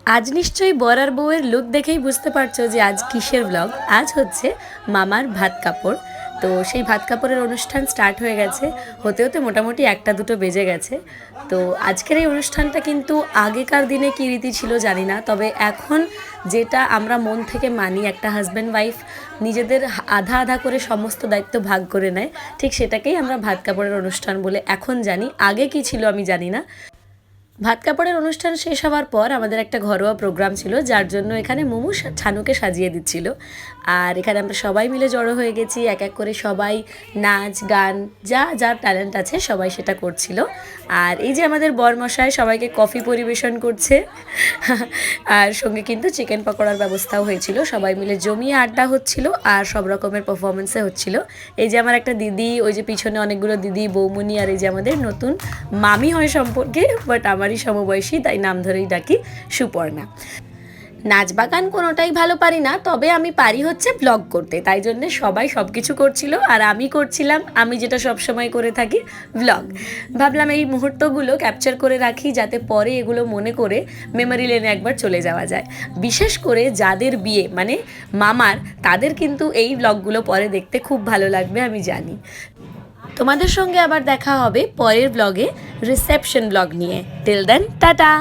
আজ নিশ্চয়ই বর আর বউয়ের লুক দেখেই বুঝতে পারছো যে আজ কিসের ব্লগ। আজ হচ্ছে মামার ভাত কাপড়। তো সেই ভাত কাপড়ের অনুষ্ঠান স্টার্ট হয়ে গেছে, হতে হতে মোটামুটি 1টা 2টো বেজে গেছে। তো আজকের এই অনুষ্ঠানটা কিন্তু আগেকার দিনে কী রীতি ছিল জানি না, তবে এখন যেটা আমরা মন থেকে মানি, একটা হাজব্যান্ড ওয়াইফ নিজেদের আধা আধা করে সমস্ত দায়িত্ব ভাগ করে নেয়, ঠিক সেটাকেই আমরা ভাত কাপড়ের অনুষ্ঠান বলে এখন জানি। আগে কি ছিল আমি জানি না। ভাত কাপড়ের অনুষ্ঠান শেষ হওয়ার পর আমাদের একটা ঘরোয়া প্রোগ্রাম ছিল, যার জন্য এখানে মোমো ছানুকে সাজিয়ে দিচ্ছিল। আর এখানে আমরা সবাই মিলে জড়ো হয়ে গেছি, এক এক করে সবাই নাচ গান যা যার ট্যালেন্ট আছে সবাই সেটা করছিল। আর এই যে আমাদের বরমশাই সবাইকে কফি পরিবেশন করছে আর সঙ্গে কিন্তু চিকেন পকোড়ার ব্যবস্থাও হয়েছিল। সবাই মিলে জমিয়ে আড্ডা হচ্ছিল আর সব রকমের পারফরমেন্সে হচ্ছিল। এই যে আমার একটা দিদি, ওই যে পিছনে অনেকগুলো দিদি বৌমনি, আর এই যে আমাদের নতুন মামি হয় সম্পর্কে, বাট আমারই সমবয়সী, তাই নাম ধরেই ডাকি, সুপর্ণা। নাচ বাগান কোনোটাই ভালো পারি না, তবে আমি পারি হচ্ছে ব্লগ করতে, তাই জন্য সবাই সব কিছু করছিল আর আমি করছিলাম আমি যেটা সব সময় করে থাকি, ব্লগ। ভাবলাম এই মুহূর্তগুলো ক্যাপচার করে রাখি, যাতে পরে এগুলো মনে করে মেমোরি লেনে একবার চলে যাওয়া যায়। বিশেষ করে যাদের বিয়ে মানে মামার, তাদের কিন্তু এই ব্লগগুলো পরে দেখতে খুব ভালো লাগবে আমি জানি। তোমাদের সঙ্গে আবার দেখা হবে পরের ব্লগে রিসেপশন ব্লগ নিয়ে। Till then tata.